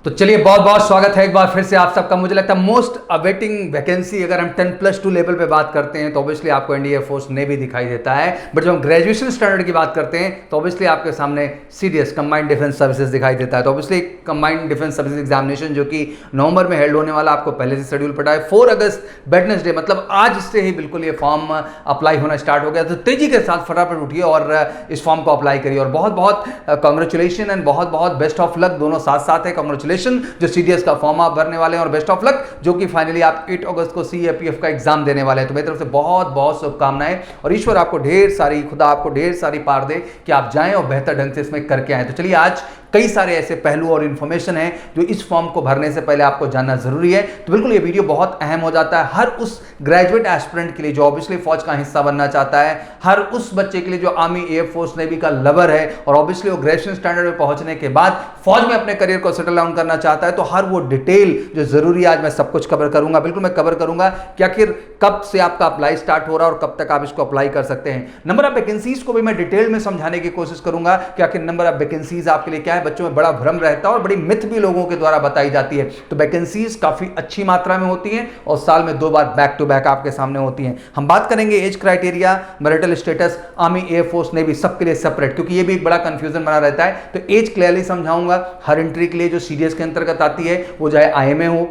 तो चलिए बहुत बहुत स्वागत है एक बार फिर से आप सबका। मुझे लगता है मोस्ट अवेटिंग वैकेंसी अगर हम 10+2 लेवल पे बात करते हैं तो ऑब्वियसली आपको इंडियन एयरफोर्स नेवी दिखाई देता है। बट जब हम ग्रेजुएशन स्टैंडर्ड की बात करते हैं तो ऑब्वियसली आपके सामने सीडीएस कंबाइंड डिफेंस सर्विसेज दिखाई देता है। तो obviously combined defence services examination जो कि नवंबर में हेल्ड होने वाला आपको पहले से शेड्यूल पड़ा है। 4 अगस्त वेडनेसडे मतलब आज से ही बिल्कुल ये फॉर्म अप्लाई होना स्टार्ट हो गया। तो तेजी के साथ फटाफट उठिए और इस फॉर्म को अप्लाई करिए। और बहुत बहुत कॉन्ग्रेचुलेशन एंड बहुत बहुत बेस्ट ऑफ लक, दोनों साथ साथ है। कॉन्ग्रेचुलेशन जो सीडीएस का फॉर्म आप भरने वाले हैं और बेस्ट ऑफ लक जो कि फाइनली आप 8 अगस्त को सीएपीएफ का एग्जाम देने वाले हैं। तो मेरी तरफ से बहुत बहुत शुभकामनाएं और ईश्वर आपको ढेर सारी, खुदा आपको ढेर सारी पार दे कि आप जाएं और बेहतर ढंग से इसमें करके आए। तो चलिए आज कई सारे ऐसे पहलू और इंफॉर्मेशन है जो इस फॉर्म को भरने से पहले आपको जानना जरूरी है। तो बिल्कुल ये वीडियो बहुत अहम हो जाता है हर उस ग्रेजुएट एस्पिरेंट के लिए जो ऑब्वियसली फौज का हिस्सा बनना चाहता है, हर उस बच्चे के लिए जो आर्मी, एयरफोर्स, नेवी का लवर है और ऑब्वियसली वो ग्रेजुएशन स्टैंडर्ड में पहुंचने के बाद फौज में अपने करियर को सेटल डाउन करना चाहता है। तो हर वो डिटेल जो जरूरी है आज मैं सब कुछ कवर करूंगा। बिल्कुल मैं कवर करूंगा कि आखिर कब से आपका अप्लाई स्टार्ट हो रहा है और कब तक आप इसको अप्लाई कर सकते हैं। नंबर ऑफ वैकेंसीज को भी मैं डिटेल में समझाने की कोशिश करूंगा कि आखिर नंबर ऑफ वैकेंसीज आपके लिए क्या है। बच्चों में बड़ा भ्रम रहता है और बड़ी मिथ भी लोगों के द्वारा बताई जाती है। तो वैकेंसीज काफी अच्छी मात्रा में होती हैं और साल में 2 बार बैक टू बैक आपके सामने होती हैं। हम बात करेंगे age criteria, marital status, army, air force, navy सबके लिए सेपरेट, क्योंकि ये भी एक बड़ा कंफ्यूजन बना रहता है। तो एज क्लियरली समझाऊंगा। हर एंट्री के लिए जो सीडीएस के अंतर्गत आती है वो चाहे आईएमए हो,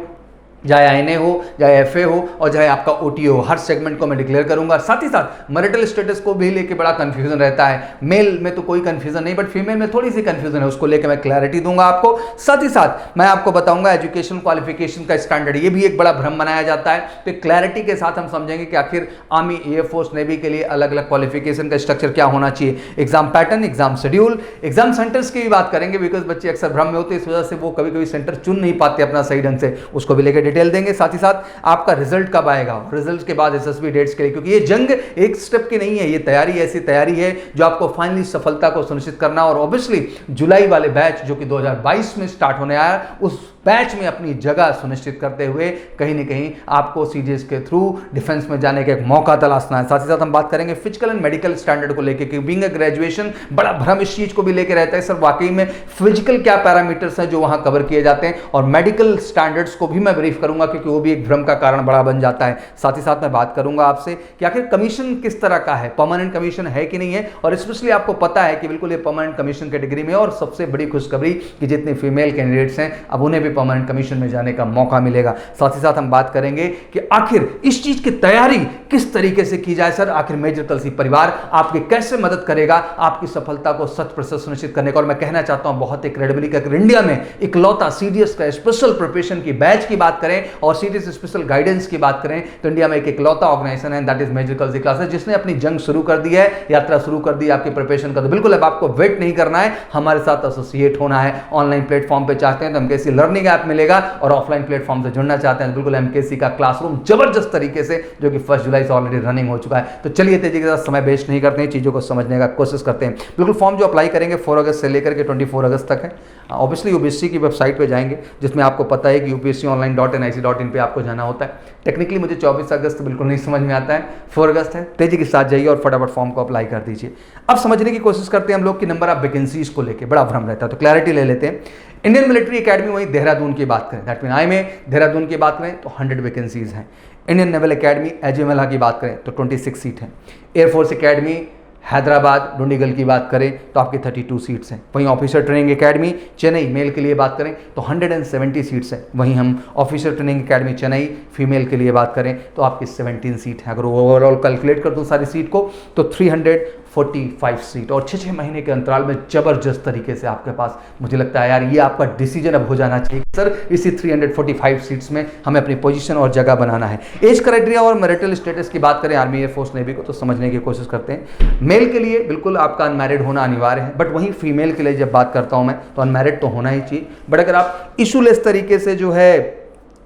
चाहे आईएनए हो, चाहे एफए हो और चाहे आपका ओटीओ हो, हर सेगमेंट को मैं डिक्लेयर करूंगा। साथ ही साथ मैरिटल स्टेटस को भी लेके बड़ा कंफ्यूजन रहता है। मेल में तो कोई कंफ्यूजन नहीं, बट फीमेल में थोड़ी सी कंफ्यूजन है, उसको लेके मैं क्लैरिटी दूंगा आपको। साथ ही साथ मैं आपको बताऊंगा एजुकेशन क्वालिफिकेशन का स्टैंडर्ड, ये भी एक बड़ा भ्रम बनाया जाता है। तो क्लैरिटी के साथ हम समझेंगे कि आखिर आर्मी, एयरफोर्स, नेवी के लिए अलग अलग क्वालिफिकेशन का स्ट्रक्चर क्या होना चाहिए, exam pattern, exam schedule, exam centres की भी बात करेंगे बिकॉज बच्चे अक्सर भ्रम में होते हैं, इस वजह से वो कभी कभी सेंटर चुन नहीं पाते अपना सही ढंग से, उसको भी लेकर डिटेल देंगे। साथ ही साथ आपका रिजल्ट कब आएगा, रिजल्ट के बाद एसएसबी डेट्स के लिए, क्योंकि ये जंग एक स्टेप की नहीं है, ये तैयारी ऐसी तैयारी है जो आपको फाइनली सफलता को सुनिश्चित करना। और ऑब्वियसली जुलाई वाले बैच जो कि 2022 में स्टार्ट होने आया, उस बैच में अपनी जगह सुनिश्चित करते हुए कहीं ना कहीं आपको सीडीएस के थ्रू डिफेंस में जाने का एक मौका तलाशना है। साथ ही साथ हम बात करेंगे फिजिकल एंड मेडिकल स्टैंडर्ड को लेकर कि बीइंग अ ग्रेजुएशन बड़ा भ्रम इस चीज को भी लेकर रहता है सर वाकई में फिजिकल क्या पैरामीटर्स हैं जो वहां कवर किए जाते हैं, और मेडिकल स्टैंडर्ड्स को भी मैं ब्रीफ करूंगा क्योंकि वो भी एक भ्रम का कारण बड़ा बन जाता है। साथ ही साथ मैं बात करूंगा आपसे कि आखिर कमीशन किस तरह का है, परमानेंट कमीशन है कि नहीं है, और स्पेशली आपको पता है कि बिल्कुल ये परमानेंट कमीशन कैटेगरी में। और सबसे बड़ी खुशखबरी कि जितने फीमेल कैंडिडेट्स हैं अब उन्हें भी परमानेंट कमीशन में जाने का मौका मिलेगा। साथ ही साथ हम बात करेंगे कि आखिर इस चीज की तैयारी किस तरीके से की जाए सर, आखिर मेजर कलसी परिवार आपकी कैसे मदद करेगा आपकी सफलता को 100% सुनिश्चित करने का। और मैं कहना चाहता हूं बहुत एक क्रेडिबली का इंडिया में इकलौता सीडीएस का स्पेशल प्रिपरेशन की बैच की बात करें और सीडीएस स्पेशल गाइडेंस की बात करें तो इंडिया में एक इकलौता ऑर्गेनाइजेशन है, that is major Kalsi classes, जिसने अपनी जंग शुरू कर दी है, यात्रा शुरू कर दी आपकी प्रिपरेशन का। तो बिल्कुल अब आपको वेट नहीं करना है, हमारे साथ एसोसिएट होना है। ऑनलाइन प्लेटफॉर्म पे चाहते हैं तो एमकेसी लर्निंग ऐप मिलेगा, और ऑफलाइन प्लेटफॉर्म से जुड़ना चाहते हैं तो बिल्कुल एमकेसी का क्लासरूम जबरदस्त तरीके से जो कि 1 जुलाई से ऑलरेडी रनिंग हो चुका है। तो चलिए तेजी के साथ समय वेस्ट नहीं करते हैं, चीजों को समझने का कोशिश करते हैं। बिल्कुल फॉर्म जो अप्लाई करेंगे 4 अगस्त से लेकर के 24 अगस्त तक है। ऑब्वियसली यूपीएससी की वेबसाइट पे जाएंगे जिसमें आपको पता है कि upsconline.nic.in पे आपको जाना होता है। टेक्निकली मुझे 24 अगस्त बिल्कुल नहीं समझ में आता है, 4 अगस्त है। तेजी के साथ जाइए और फटाफट फॉर्म को अप्लाई कर दीजिए। अब समझने की कोशिश करते हैं हम लोग कि नंबर ऑफ वैकेंसीज को लेकर बड़ा भ्रम रहता है, तो क्लैरिटी ले लेते हैं। इंडियन मिलिट्री एकेडमी वहीं देहरादून की बात करें, दैट मीन आईएमए देहरादून की बात करें तो 100 वैकेंसीज हैं। इंडियन नेवल एकेडमी एजीएमएलआ की बात करें तो 26 सीट हैं। एयरफोर्स एकेडमी हैदराबाद डुंडीगल की बात करें तो आपकी 32 सीट्स हैं। वहीं officer training academy Chennai male के लिए बात करें तो 170 सीट्स हैं। वहीं हम officer training academy Chennai female के लिए बात करें तो आपकी 17 सीट है। अगर ओवरऑल कैलकुलेट कर दूँ सारी सीट को तो 345 सीट, और 6-6 महीने के अंतराल में जबरदस्त तरीके से आपके पास, मुझे लगता है यार ये आपका डिसीजन अब हो जाना चाहिए सर इसी 345 सीट्स में हमें अपनी पोजीशन और जगह बनाना है। एज क्राइटेरिया और मैरिटल स्टेटस की बात करें आर्मी, एयरफोर्स, नेवी को तो समझने की कोशिश करते हैं। मेल के लिए बिल्कुल आपका अनमैरिड होना अनिवार्य है, बट वहीं फीमेल के लिए जब बात करता हूं मैं तो अनमैरिड तो होना ही चाहिए। बट अगर आप इशूलेस तरीके से जो है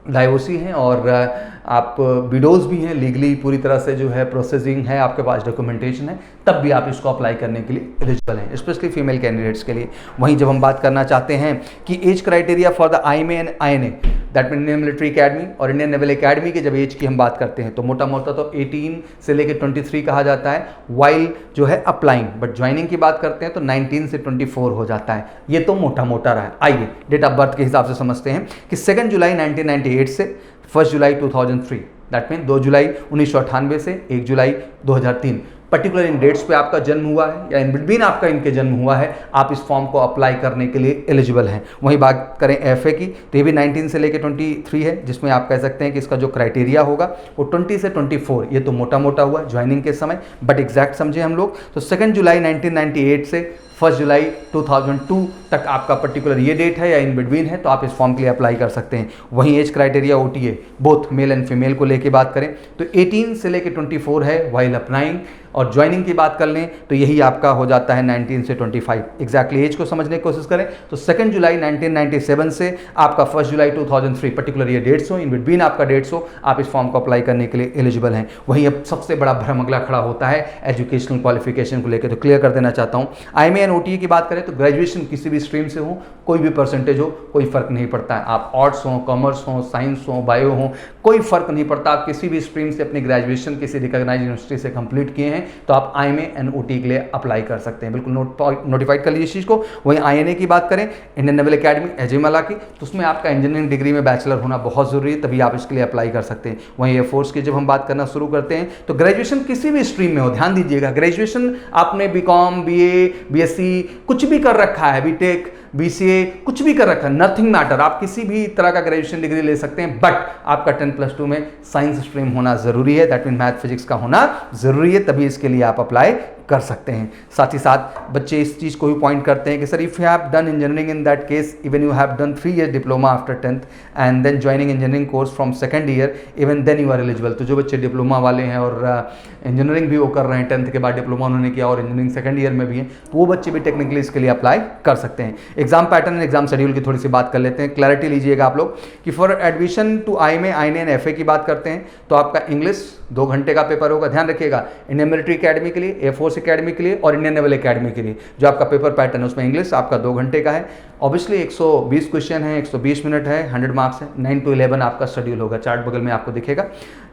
डाइवोर्सी हैं और आप विडोज भी हैं, लीगली पूरी तरह से जो है प्रोसेसिंग है, आपके पास डॉक्यूमेंटेशन है, तब भी आप इसको अप्लाई करने के लिए एलिजिबल हैं, स्पेशली फीमेल कैंडिडेट्स के लिए। वहीं जब हम बात करना चाहते हैं कि age criteria for the IMA and INA, that mean Indian military academy और इंडियन नेवल अकेडमी की जब एज की हम बात करते हैं तो मोटा मोटा तो 18 से लेकर 23 कहा जाता है, वाइल जो है अप्लाइंग, बट ज्वाइनिंग की बात करते हैं तो 19 से 24 हो जाता है। ये तो मोटा मोटा रहा है। आइए डेट ऑफ बर्थ के हिसाब से समझते हैं कि 2 जुलाई 1998 से 1 जुलाई 2003, दैट मीन 2 जुलाई 1998 से 1 जुलाई 2003 पर्टिकुलर इन डेट्स पे आपका जन्म हुआ है या इन बिटवीन आपका इनके जन्म हुआ है, आप इस फॉर्म को अप्लाई करने के लिए एलिजिबल हैं। वहीं बात करें एफए की तो ये भी 19 से लेकर 23 है, जिसमें आप कह सकते हैं कि इसका जो क्राइटेरिया होगा वो 20 से 24, ये तो मोटा मोटा हुआ ज्वाइनिंग के समय, बट एग्जैक्ट समझे हम लोग तो 2 जुलाई 1998 से 1 जुलाई 2002 तक आपका पर्टिकुलर ये डेट है या इन बिटवीन है, तो आप इस फॉर्म के लिए अप्लाई कर सकते हैं। वहीं age criteria OTA both male and female को लेके बात करें तो 18 से लेके 24 है वाइल अप्लाइंग, और ज्वाइनिंग की बात कर लें तो यही आपका हो जाता है 19 से 25। एग्जैक्टली एज को समझने की कोशिश करें तो 2 जुलाई 1997 से आपका 1 जुलाई 2003 पर्टिकुलर ये डेट्स हो, इन बिटवीन आपका डेट्स हो, आप इस फॉर्म को अप्लाई करने के लिए एलिजिबल हैं। वहीं अब सबसे बड़ा भ्रम अगला खड़ा होता है एजुकेशनल क्वालिफिकेशन को लेकर, तो क्लियर कर देना चाहता हूँ। IMA एंड OTA की बात करें तो ग्रेजुएशन किसी भी स्ट्रीम से हो, कोई भी परसेंटेज हो, कोई फर्क नहीं पड़ता है। आप आर्ट्स हो, कॉमर्स हो, साइंस हो, बायो हो, कोई फर्क नहीं पड़ता। आप किसी भी स्ट्रीम से अपनी ग्रेजुएशन किसी रिकॉग्नाइज्ड यूनिवर्सिटी से कंप्लीट किए हैं तो आप IMA एंड OTA के लिए अप्लाई कर सकते हैं। बिल्कुल नोटिफाइड कर लीजिए इस चीज़ को। वहीं INA की बात करें इंडियन नेवल अकेडमी एजेमला की, तो उसमें आपका इंजीनियरिंग डिग्री में बैचलर होना बहुत ज़रूरी है, तभी आप इसके लिए अप्लाई कर सकते हैं। वहीं एयरफोर्स की जब हम बात करना शुरू करते हैं तो ग्रेजुएशन किसी भी स्ट्रीम में हो, ध्यान दीजिएगा, ग्रेजुएशन आपने BCom BA BSc कुछ भी कर रखा है, BTech BCA कुछ भी कर रखा है, नथिंग मैटर, आप किसी भी तरह का ग्रेजुएशन डिग्री ले सकते हैं, बट आपका 10+2 में साइंस स्ट्रीम होना जरूरी है, दैट मीन मैथ फिजिक्स का होना जरूरी है, तभी इसके लिए आप अप्लाई कर सकते हैं। साथ ही साथ बच्चे इस चीज़ को भी पॉइंट करते हैं कि sir if you have done engineering in that case even you have done 3 years diploma after 10th and then joining engineering course from 2nd year even then you are eligible. तो जो बच्चे diploma वाले हैं और engineering भी वो कर रहे हैं, 10th के बाद डिप्लोमा उन्होंने किया और इंजीनियरिंग 2nd year में भी हैं, तो वो बच्चे भी टेक्निकली इसके लिए अप्लाई कर सकते हैं। Exam pattern and exam schedule की थोड़ी सी बात कर लेते हैं, क्लैरिटी लीजिएगा आप लोग कि for admission to IMA INA and FA की बात करते हैं तो आपका इंग्लिश 2 घंटे का पेपर होगा, ध्यान रखिएगा, इंडियन मिलिट्री अकेडमी के लिए, एयरफोर्स अकेडमी के लिए और इंडियन नेवल अकेडमी के लिए जो आपका पेपर पैटर्न है उसमें इंग्लिश आपका 2 घंटे का है। ऑब्वियसली 120 क्वेश्चन है, 120 मिनट है, 100 मार्क्स है, 9 to 11 आपका शेड्यूल होगा, चार्ट बगल में आपको दिखेगा।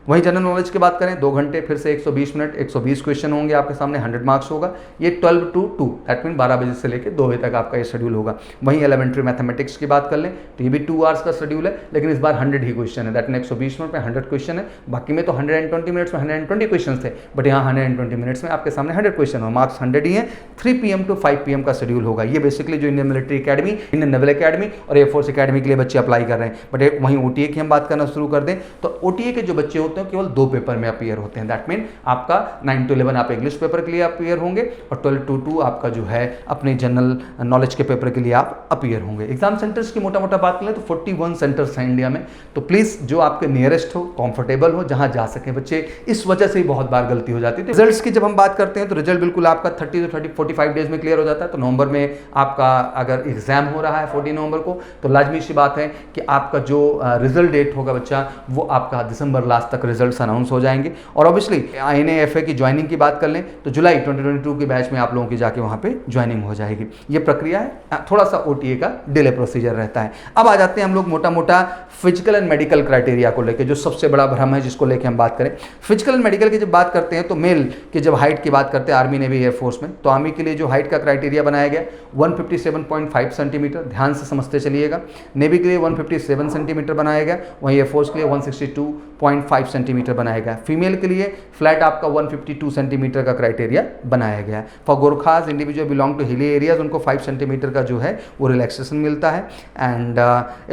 वहीं जनरल नॉलेज की बात करें 2 घंटे फिर से 120 मिनट, 120 क्वेश्चन होंगे आपके सामने, 100 मार्क्स होगा, ये 12 to 2 दैट मीन 12 बजे से लेकर 2 बजे तक आपका ये शेड्यूल होगा। वहीं एलिमेंट्री मैथमेटिक्स की बात कर लें तो ये भी 2 आवर्स का शेड्यूल है, लेकिन इस बार 100 ही क्वेश्चन है, दैट मीन 120 मिनट में 100 क्वेश्चन है, बाकी में तो 120 मिनट्स में 120 क्वेश्चन थे, बट यहाँ 120 मिनट्स में आपके सामने 100 क्वेश्चन हो, मार्क्स 100 ही है। 3 PM to 5 PM का शेड्यूल होगा। ये बेसिकली जो Indian military academy, Indian naval academy और एयरफोर्स अकेडमी के लिए बच्चे अप्लाई कर रहे हैं। बट वहीं OTA की हम बात करना शुरू कर दें तो OTA के जो बच्चे होते हैं केवल 2 पेपर में अपीयर होते हैं, दैट मीन आपका 9 to 11 आप इंग्लिश पेपर के लिए अपीयर होंगे और 12 to 2 आपका जो है अपने जनरल नॉलेज के पेपर के लिए आप अपीयर होंगे। एग्जाम सेंटर्स की मोटा मोटा बात करें तो 41 सेंटर्स हैं इंडिया में, तो प्लीज जो आपके नियरेस्ट हो, कंफर्टेबल हो, जहां जा सके बच्चे, इस वजह से ही बहुत बार गलती हो जाती है। रिजल्ट्स की जब हम बात करते हैं तो रिजल्ट बिल्कुल आपका 30 to 45 डेज में क्लियर हो जाता है। तो नवंबर में आपका अगर एग्जाम हो रहा है 14 नवंबर को तो लाजमी सी बात है कि आपका जो रिजल्ट डेट होगा बच्चा वो आपका दिसंबर लास्ट तक रिजल्ट्स अनाउंस हो जाएंगे। और ऑब्वियसली INA FA की ज्वाइनिंग की बात कर लें तो जुलाई 2022 के बैच में आप लोगों की जाके वहाँ पे ज्वाइनिंग हो जाएगी। ये प्रक्रिया है, थोड़ा सा OTA का डिले प्रोसीजर रहता है। अब आ जाते हैं हम लोग मोटा मोटा फिजिकल एंड मेडिकल क्राइटेरिया को लेकर, जो सबसे बड़ा भ्रम है जिसको लेकर हम बात करें। फिजिकल एंड मेडिकल की जब बात करते हैं तो मेल की जब हाइट की बात करते हैं आर्मी नेवी एयरफोर्स में, तो आर्मी के लिए जो हाइट का क्राइटेरिया बनाया गया 157.5 सेंटीमीटर, ध्यान से समझते चलिएगा। नेवी के लिए 157 सेंटीमीटर बनाया गया, वहीं एयरफोर्स के लिए 162.5 सेंटीमीटर बनाया गया। फीमेल के लिए फ्लैट आपका 152 सेंटीमीटर का क्राइटेरिया बनाया गया है। For Gorkhas individual belong to hilly areas उनको 5 सेंटीमीटर का जो है वो रिलैक्सेशन मिलता है। एंड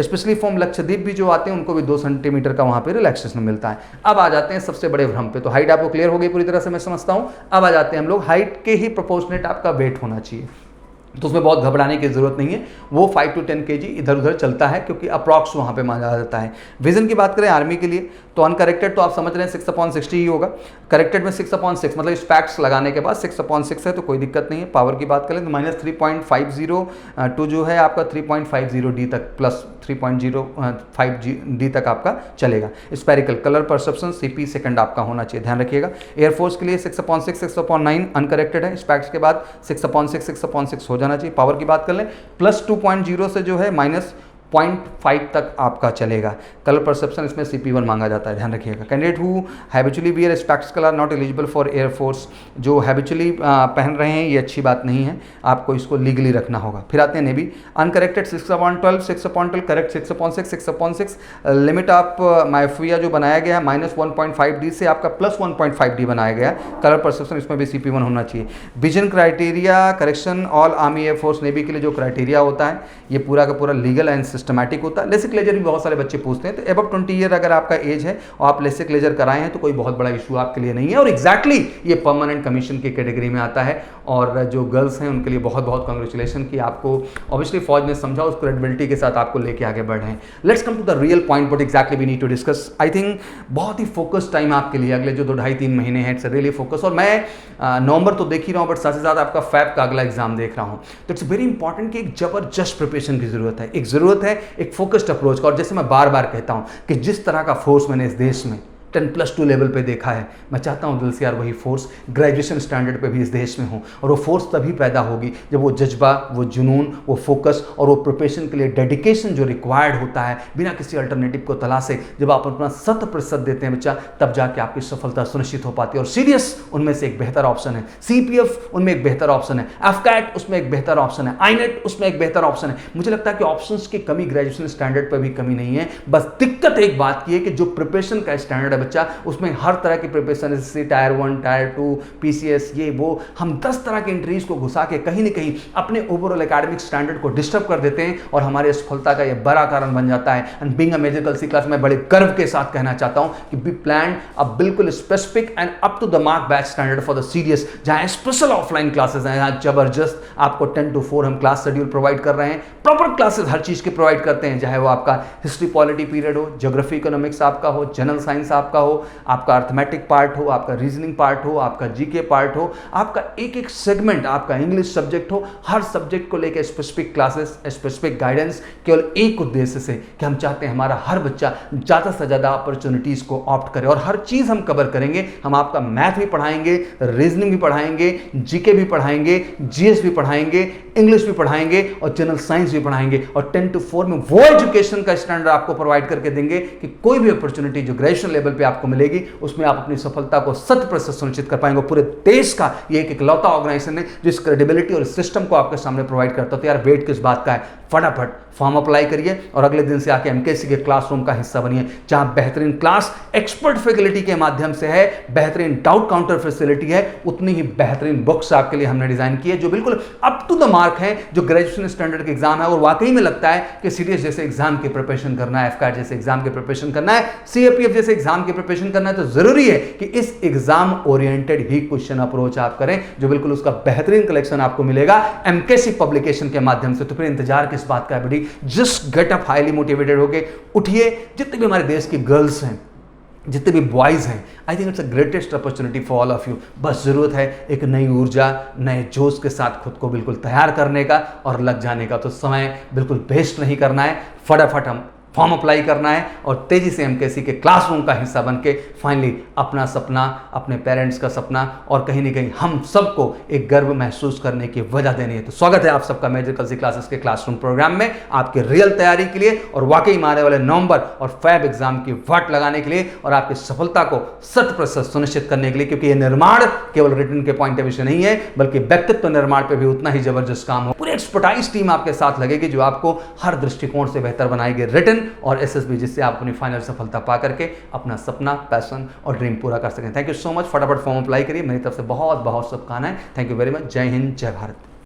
स्पेशली फ्रॉम लक्षद्वीप भी जो आते हैं उनको भी 2 सेंटीमीटर का वहाँ पे रिलैक्सेशन मिलता है। अब आ जाते हैं सबसे बड़े भ्रम पे। तो हाइट आपको क्लियर हो गई पूरी तरह से, मैं समझता हूँ। अब आ जाते हैं हम लोग हाइट के ही प्रोपोर्शनेट आपका वेट होना चाहिए, तो उसमें बहुत घबराने की जरूरत नहीं है, वो 5 to 10 kg इधर उधर चलता है क्योंकि अप्रॉक्स वहाँ पे माना जाता है। विजन की बात करें आर्मी के लिए तो अनकरेक्टेड तो आप समझ रहे हैं 6/60 ही होगा, करेक्टेड में 6/6 मतलब स्पैक्स लगाने के बाद 6/6 है तो कोई दिक्कत नहीं है। पावर की बात करें तो -3.50 टू जो है आपका 3.50D तक प्लस 3.05D तक आपका चलेगा। Spherical colour perception CP second आपका होना चाहिए, ध्यान रखिएगा। एयरफोर्स के लिए 6/6 6/9 अनकरेक्टेड है, स्पैक्स के बाद 6/6 6/6 हो जाना चाहिए। पावर की बात कर लें +2.0 से जो है 0.5 तक आपका चलेगा। कलर परसेप्शन इसमें CP1 मांगा जाता है, ध्यान रखिएगा। Candidate who habitually wear spectacle are not eligible for air force, जो हैबिचुअली पहन रहे हैं ये अच्छी बात नहीं है, आपको इसको लीगली रखना होगा। फिर आते हैं navy. Uncorrected 6/12, 6/12 correct 6/6, 6/6 limit of myopia जो बनाया गया है -1.5D से आपका +1.5D बनाया गया। कलर परसेप्शन इसमें भी CP1 होना चाहिए। Vision criteria correction all army air force navy के लिए जो क्राइटेरिया होता है ये पूरा का पूरा लीगल एंड सिस्टमैटिक होता है। लेसिक लेजर भी बहुत सारे बच्चे पूछते हैं, तो एबव 20 ईयर अगर आपका एज है और आप लेसिक लेजर कराए हैं तो कोई बहुत बड़ा इशू आपके लिए नहीं है, और एग्जैक्टली ये परमानेंट कमीशन की कैटेगरी में आता है। और जो गर्ल्स हैं उनके लिए बहुत बहुत कांग्रेचुलेशन कि आपको ऑब्वियसली फौज ने समझा, उस क्रेडिबिलिटी के साथ आपको लेके आगे बढ़ रहे हैं। Let's come to the real point what exactly we need to discuss. I think बहुत ही फोकस टाइम आपके लिए अगले जो 2-2.5-3 महीने हैं, इट्स रियली फोकस। और मैं नवंबर तो देख ही रहा हूँ, बट साथ ही साथ आपका फैब का अगला एग्जाम देख रहा हूँ, तो इट्स वेरी इंपॉर्टेंट कि एक जबरदस्त प्रिपरेशन की जरूरत है, एक जरूरत है एक फोकस्ड अप्रोच का। और जैसे मैं बार बार कहता हूँ कि जिस तरह का फोर्स मैंने इस देश में 10+2 लेवल पे देखा है, मैं चाहता हूँ दिल से यार वही फोर्स ग्रेजुएशन स्टैंडर्ड पे भी इस देश में हो। और वो फोर्स तभी पैदा होगी जब वो जज्बा, वो जुनून, वो फोकस और वो प्रिपरेशन के लिए डेडिकेशन जो रिक्वायर्ड होता है बिना किसी अल्टरनेटिव को तलाशे, जब आप अपना 100% देते हैं बच्चा, तब जाके आपकी सफलता सुनिश्चित हो पाती है। और सीडीएस उनमें से एक बेहतर ऑप्शन है, CPF उनमें एक बेहतर ऑप्शन है, FCAT उसमें एक बेहतर ऑप्शन है, INET उसमें एक बेहतर ऑप्शन है। मुझे लगता है कि ऑप्शंस की कमी ग्रेजुएशन स्टैंडर्ड पर भी कमी नहीं है, बस दिक्कत एक बात की है कि जो प्रिपरेशन का स्टैंडर्ड है बच्चा, उसमें हर तरह की प्रिपरेशन, जैसे टायर 1, टायर 2, PCS, ये वो, हम 10 तरह के इंट्रीज को घुसा के कहीं ना कहीं अपने ओवरऑल एकेडमिक स्टैंडर्ड को डिस्टर्ब कर देते हैं, और हमारी असफलता का ये बड़ा कारण बन जाता है। एंड बीइंग अ मेजर कल सी क्लास में बड़े गर्व के साथ कहना चाहता हूं कि बी प्लान अ बिल्कुल specific and up to the mark batch standard for the CDS, जहां स्पेशल ऑफलाइन क्लासेस हैं, जहां जबरदस्त आपको 10 to 4 हम क्लास शेड्यूल प्रोवाइड कर रहे हैं। प्रॉपर क्लासेस हर चीज के प्रोवाइड करते हैं, चाहे वो आपका हिस्ट्री पॉलिटी पीरियड हो, ज्योग्राफी इकोनॉमिक्स आपका हो, जनरल साइंस आपका हो, आपका अर्थमेटिक पार्ट हो, आपका रीजनिंग पार्ट हो, आपका जीके पार्ट हो, आपका एक एक सेगमेंट, आपका इंग्लिश सब्जेक्ट हो, हर सब्जेक्ट को लेकर स्पेसिफिक क्लासेस, स्पेसिफिक गाइडेंस, केवल एक उद्देश्य से कि हम चाहते हैं हमारा हर बच्चा ज़्यादा से ज़्यादा अपॉर्चुनिटीज़ को ऑप्ट करे। और हर चीज़ हम कवर करेंगे, हम आपका मैथ भी पढ़ाएंगे, रीजनिंग भी पढ़ाएंगे, जीके भी पढ़ाएंगे, जीएस भी पढ़ाएंगे, इंग्लिश भी पढ़ाएंगे और जनरल साइंस भी पढ़ाएंगे। और 10 to 4 में वो एजुकेशन का स्टैंडर्ड आपको प्रोवाइड करके देंगे कि कोई भी अपॉर्चुनिटी जो ग्रेजुएशन लेवल पे आपको मिलेगी उसमें आप अपनी सफलता को 100% सुनिश्चित कर पाएंगे। पूरे देश का ये एक इकलौता ऑर्गेनाइजेशन है जो इस क्रेडिबिलिटी और सिस्टम को आपके सामने प्रोवाइड करता है। तो यार वेट किस बात का है, फटाफट फॉर्म अप्लाई करिए और अगले दिन से आके एमकेसी के क्लासरूम का हिस्सा बनिए, जहां बेहतरीन क्लास एक्सपर्ट फैकल्टी के माध्यम से है, बेहतरीन डाउट काउंटर फैसिलिटी है, उतनी ही बेहतरीन बुक्स आपके लिए हमने डिजाइन की है जो बिल्कुल अप टू द मार्क है, जो ग्रेजुएशन स्टैंडर्ड के एग्जाम है। और वाकई में लगता है कि सीडीएस जैसे एग्जाम की प्रिपरेशन करना है, एफकाट जैसे एग्जाम की प्रिपरेशन करना है, सीएपीएफ जैसे एग्जाम की प्रिपरेशन करना है, तो जरूरी है कि इस एग्जाम ओरिएंटेड ही क्वेश्चन अप्रोच आप करें, जो बिल्कुल उसका बेहतरीन कलेक्शन आपको मिलेगा एमकेसी पब्लिकेशन के माध्यम से। तो फिर इंतजार किस बात का है बेटी, just get up highly motivated होके उठिए। जितने भी हमारे देश की गर्ल्स हैं, जितने भी बॉयज हैं, I think it's a greatest opportunity for all of you. बस जरूरत है एक नई ऊर्जा, नए जोश के साथ खुद को बिल्कुल तैयार करने का और लग जाने का। तो समय बिल्कुल वेस्ट नहीं करना है, फटाफट हम फॉर्म अप्लाई करना है और तेजी से एमकेसी के क्लासरूम का हिस्सा बनके फाइनली अपना सपना, अपने पेरेंट्स का सपना और कहीं ना कहीं हम सबको एक गर्व महसूस करने की वजह देनी है। तो स्वागत है आप सबका मेजर कल्सी क्लासेस के क्लासरूम प्रोग्राम में, आपके रियल तैयारी के लिए और वाकई में आने वाले नवंबर और फैब एग्जाम की वाट लगाने के लिए और आपकी सफलता को 100% सुनिश्चित करने के लिए, क्योंकि ये निर्माण केवल रिटन के पॉइंट ऑफ व्यू से नहीं है, बल्कि व्यक्तित्व निर्माण पर भी उतना ही जबरदस्त काम हो। पूरी एक्सपर्टाइज टीम आपके साथ लगेगी जो आपको हर दृष्टिकोण से बेहतर बनाएगी, रिटन और एसएसबी, जिससे आप अपनी फाइनल सफलता पा करके अपना सपना, पैशन और ड्रीम पूरा कर सकें। Thank you so much. फटाफट फॉर्म अप्लाई करिए। मेरी तरफ से बहुत बहुत शुभकामनाएं। Thank you very much. जय हिंद, जय भारत।